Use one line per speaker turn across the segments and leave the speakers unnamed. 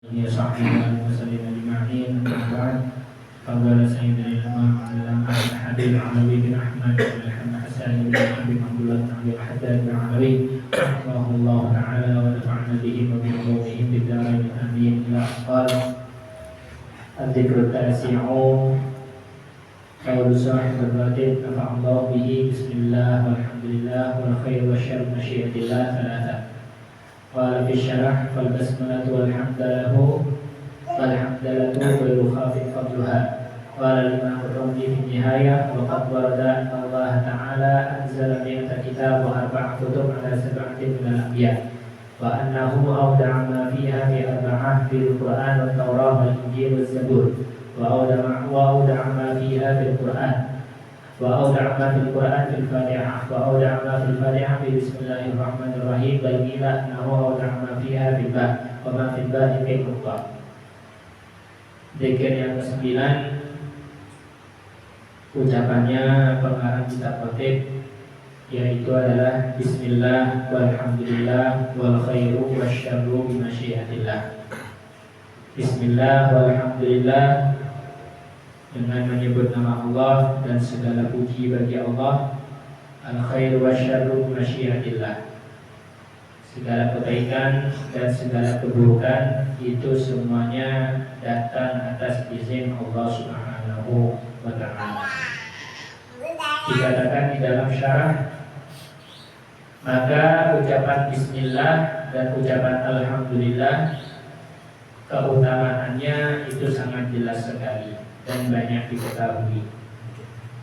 Ya sahbihi wa sallim ajma'in. Fadala sayyidina Imam Al-Habib Alawi bin Ahmad Al-Hasan bin Habib Abdullah bin Abdul Haddad bin Alawi rahimahullah ta'ala wa nafa'na bihi wa bi ulumihim fid dharain amin. Ila qala al-dhikru tasi'u qaul sahib al-batin nafa'allahu bihi bismillah walhamdulillah wal khair wa syarr masyiatillah thalatha. Qala fi syarah fal basmalatu walhamdalahu walhamdalatu ghairu khafif fadluha. Qala al-imam ar-Ramli fi nihayah wa qad warada anna Allah ta'ala anzala mi'ata kitab wa arba'a kutub ala sab'atin min al-anbiya wa annahu awda'a ma fiha fi arba'ah fil Qur'an wa Tawrah wal Injil wal Zabur wa awda'a ma fiha fil Qur'an وأودع ما في القرآن في الفاتحة وأودع ما في الفاتحة في بسم الله الرحمن الرحيم بل قيل أنه أودع ما فيها في الباء وما في الباء في النقطة. Zikir yang ke-9 ucapannya pengarang kitab khotib, yaitu adalah Bismillah walhamdulillah wal khairu wasyarru bimasyiatillah. Bismillah walhamdulillah, dengan menyebut nama Allah dan segala puji bagi Allah. Al-khair wa syarru masyiatillah, segala kebaikan dan segala keburukan itu semuanya datang atas izin Allah Subhanahu wa ta'ala. Dikatakan di dalam syarah, maka ucapan bismillah dan ucapan alhamdulillah keutamaannya itu sangat jelas sekali dan banyak diketahui.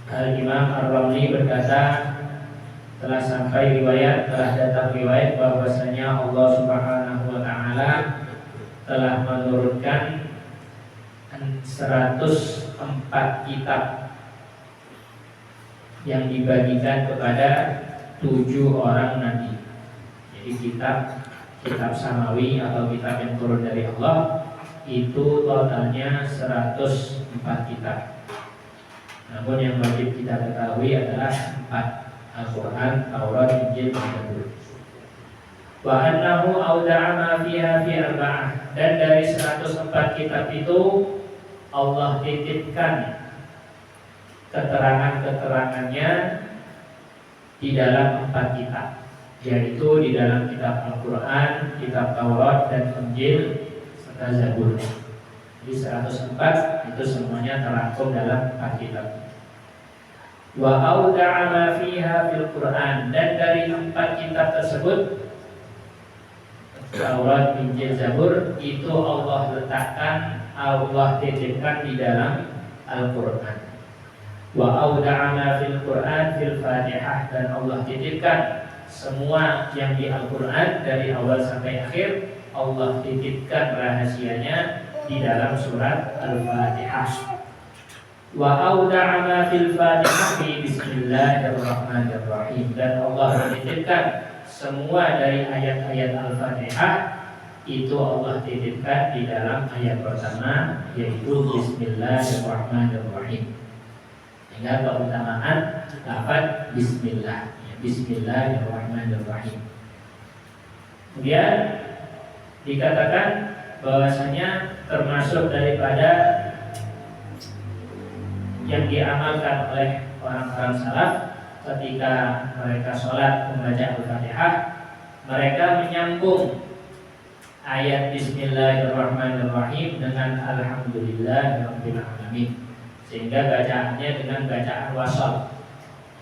Al-Imam Ar-Ramli berkata, telah datang riwayat bahwasanya Allah Subhanahu wa ta'ala telah menurunkan 104 kitab yang dibagikan kepada 7 orang nabi. Jadi kitab samawi atau kitab yang turun dari Allah itu totalnya 104 kitab. Namun yang wajib kita ketahui adalah 4: Al-Quran, Taurat, Injil, dan Zabur. Wa annahu awda'a ma fiha fi arba'ah, dan dari 104 kitab itu Allah titipkan keterangan-keterangannya di dalam 4 kitab, yaitu di dalam kitab Al-Quran, kitab Taurat, dan Injil serta Zabur. Jadi 104 itu semuanya terangkum dalam 4 kitab. Wa awda'a ma fiha fil Qur'an, dan dari 4 kitab tersebut, Taurat, Injil, Zabur, itu Allah letakkan, Allah titipkan di dalam Al-Quran. Wa awda'a ma fil Qur'an fil Fatihah, dan Allah titipkan semua yang di Al-Quran dari awal sampai akhir, Allah titipkan rahasianya di dalam surat Al-Fatihah. Wa awda'a ma fil Fatihah fi bismillahirrahmanirrahim, dan Allah titipkan semua dari ayat-ayat Al-Fatihah itu Allah titipkan di dalam ayat pertama, yaitu Bismillahirrahmanirrahim. Sehingga keutamaan lafaz Bismillah, Bismillahirrahmanirrahim. Kemudian dikatakan bahwasanya termasuk daripada yang diamalkan oleh orang-orang salaf ketika mereka sholat membaca Al-Fatihah, mereka menyambung ayat Bismillahirrahmanirrahim dengan Alhamdulillahirabbil alamin, sehingga bacaannya dengan bacaan wasal.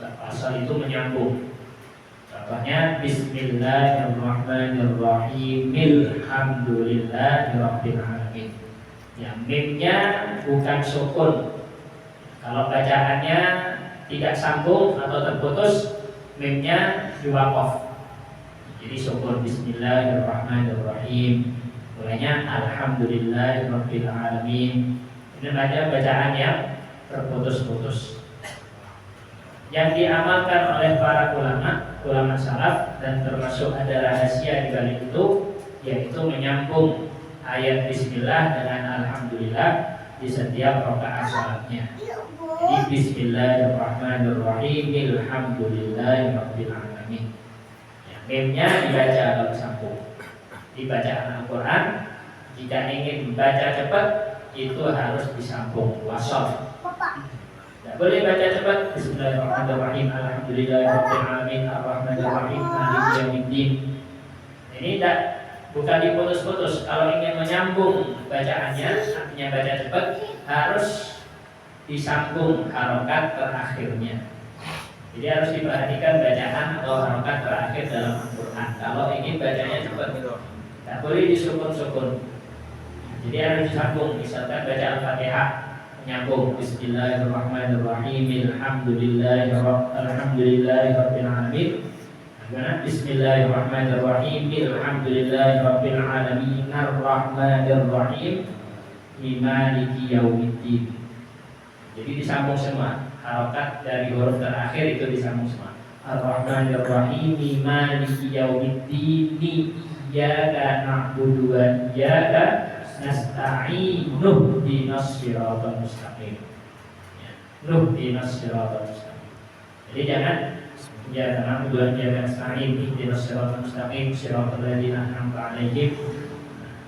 Wasal itu menyambung. Contohnya Bismillahirrahmanirrahim Alhamdulillahirabbil alamin. Yang mimnya bukan sukun. Kalau bacaannya tidak sambung atau terputus, mimnya diwaqaf. Jadi sukun Bismillahirrahmanirrahim, mulainya Alhamdulillahirabbil alamin. Ini ada bacaan yang terputus-putus. Yang diamalkan oleh para ulama salaf, dan termasuk ada rahasia di balik itu, yaitu menyambung ayat Bismillah dengan Alhamdulillah di setiap rakaat salatnya. Jadi Bismillahirrahmanirrahim Alhamdulillahirabbil alamin. Ya, mimnya dibaca dalam sambung. Di bacaan Al-Quran Jika ingin baca cepat itu harus disambung wasal. Tidak boleh baca cepat. Bismillahirrahmanirrahim. Alhamdulillahirabbil alamin arrahmanir rahim maliki yaumiddin. Ini tidak, bukan diputus-putus. Kalau ingin menyambung bacaannya, artinya baca cepat, harus disambung harokat terakhirnya. Jadi harus diperhatikan bacaan atau harokat terakhir dalam Al-Quran. Kalau ingin bacanya cepat, tidak boleh disukun-sukun. Jadi harus disambung. Misalkan baca Al-Fatihah, menyambung Bismillahirrahmanirrahim Alhamdulillahirabbil alamin. Bismillahirrahmanirrahim Alhamdulillahirabbil alamin arrahmanir rahim maliki yaumiddin. Jadi disambung semua. Harokat dari huruf terakhir itu disambung semua. Ar-Rahmanir Rahim maliki yaumiddin iyyaka na'budu wa iyyaka nasta'in ihdinas siratal mustaqim. Ihdinas siratal mustaqim. Jadi jangan iyyaka na'budu wa iyyaka nasta'in ihdinas siratal mustaqim siratal ladzina an'amta 'alaihim.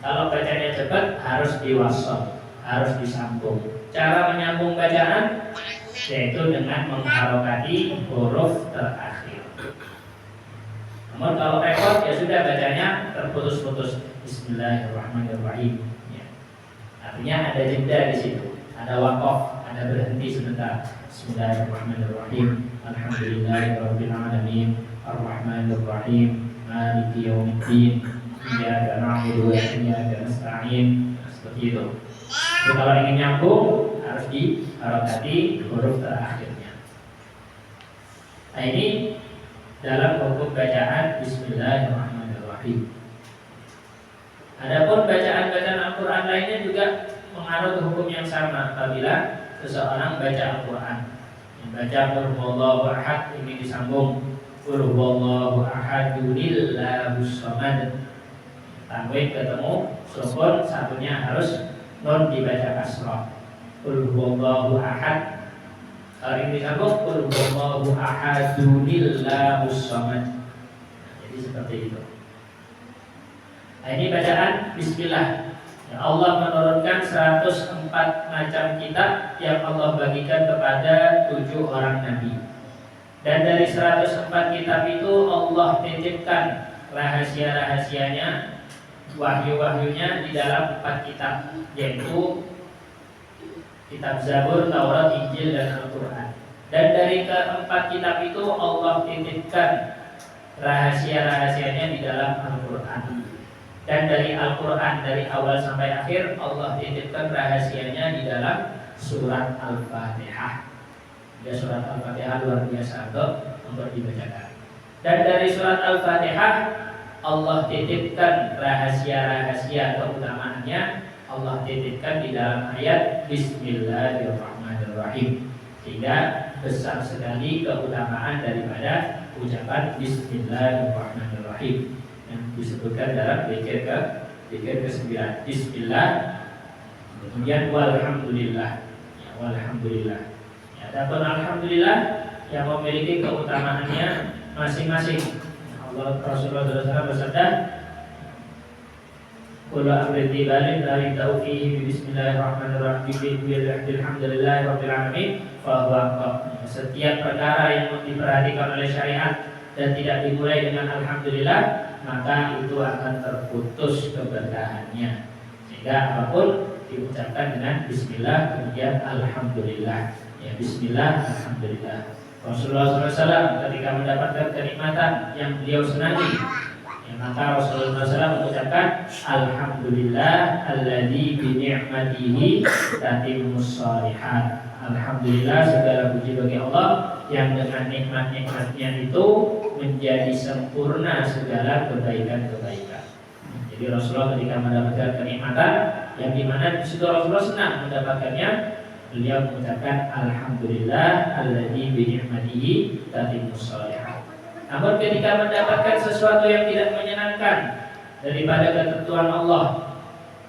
Kalau bacanya cepat harus diwasal, harus disambung. Cara menyambung bacaan yaitu dengan mengharokati huruf terakhir. Namun kalau repot ya sudah bacanya terputus-putus. Bismillahirrahmanirrahim. Ya. Artinya ada jeda di situ, ada wakaf, ada berhenti sebentar. Bismillahirrahmanirrahim. Alhamdulillahirabbil alamin arrahmanir rahim maliki yaumiddin iyyaka na'budu wa iyyaka nasta'in. Seperti itu. Jadi kalau ingin nyambung harus diharokati huruf terakhirnya. Nah ini dalam hukum bacaan Bismillahirrahmanirrahim. Adapun bacaan-bacaan Al-Quran lainnya juga menganut hukum yang sama. Apabila seseorang baca Al-Quran, membaca Qul huwallahu ahad, ini disambung Qul huwallahu ahadunillahus samad. Tanwin ketemu sukun, satunya harus non dibaca kasrah. Qul huwallahu ahad. Kalau ini disambung Qul huwallahu ahadunillahus samad. Jadi seperti itu. Nah ini bacaan Bismillah. Ya, Allah menurunkan 104 macam kitab yang Allah bagikan kepada 7 orang nabi. Dan dari 104 kitab itu Allah titipkan rahasia-rahasianya, wahyu-wahyunya di dalam 4 kitab, yaitu kitab Zabur, Taurat, Injil, dan Al-Quran. Dan dari keempat kitab itu Allah titipkan rahasia-rahasianya di dalam Al-Quran. Dan dari Al-Quran dari awal sampai akhir Allah titipkan rahasianya di dalam surat Al-Fatihah. Ya, surat Al-Fatihah luar biasa untuk dibacakan. Dan dari surat Al-Fatihah Allah titipkan rahasia-rahasia keutamaannya, Allah titipkan di dalam ayat Bismillahirrahmanirrahim. Sehingga besar sekali keutamaan daripada ucapan Bismillahirrahmanirrahim yang disebutkan dalam zikir ke-9. Bismillah, kemudian walhamdulillah. Ya, walhamdulillah. Ya, adapun alhamdulillah yang memiliki keutamaannya masing-masing. Allah Rasulullah SAW bersabda, "Qul amri tibalin la yad'u bismillahirrahmanirrahim bilhamdulillahirabbil alamin fa huwa." Setiap perkara yang diperhatikan oleh syariat dan tidak dimulai dengan alhamdulillah, maka itu akan terputus keberkahannya. Sehingga apapun diucapkan dengan bismillah kemudian alhamdulillah. Ya, bismillah alhamdulillah. Rasulullah SAW ketika mendapatkan kenikmatan yang beliau senangi, ya, maka Rasulullah SAW mengucapkan alhamdulillah alladzi bi ni'matihi tatimmus shalihat. Alhamdulillah, segala puji bagi Allah yang dengan nikmat-nikmatnya itu menjadi sempurna segala kebaikan-kebaikan. Jadi Rasulullah ketika mendapatkan kenikmatan yang dimana di situ Rasulullah senang mendapatkannya, beliau mengucapkan alhamdulillah alladzi bi ni'matihi tatimmus shalihat. Namun ketika mendapatkan sesuatu yang tidak menyenangkan daripada ketentuan Allah,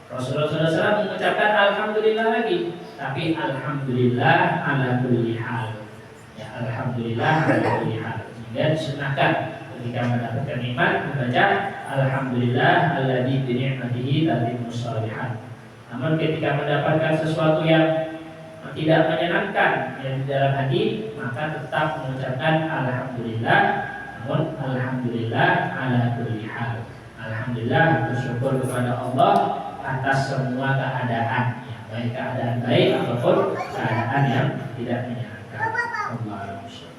Rasulullah SAW mengucapkan alhamdulillah lagi, tapi alhamdulillah ala kulli hal. Ya, alhamdulillah ala kulli hal. Sehingga disunahkan ketika mendapatkan nikmat membaca alhamdulillah alladzi bi ni'matihi tatimmus shalihat. Namun ketika mendapatkan sesuatu yang tidak menyenangkan yang di dalam hati, maka tetap mengucapkan alhamdulillah. Namun alhamdulillah ala kulli hal. Alhamdulillah, bersyukur kepada Allah atas semua keadaan, ya, baik keadaan baik ataupun keadaan yang tidak menyenangkan. Allah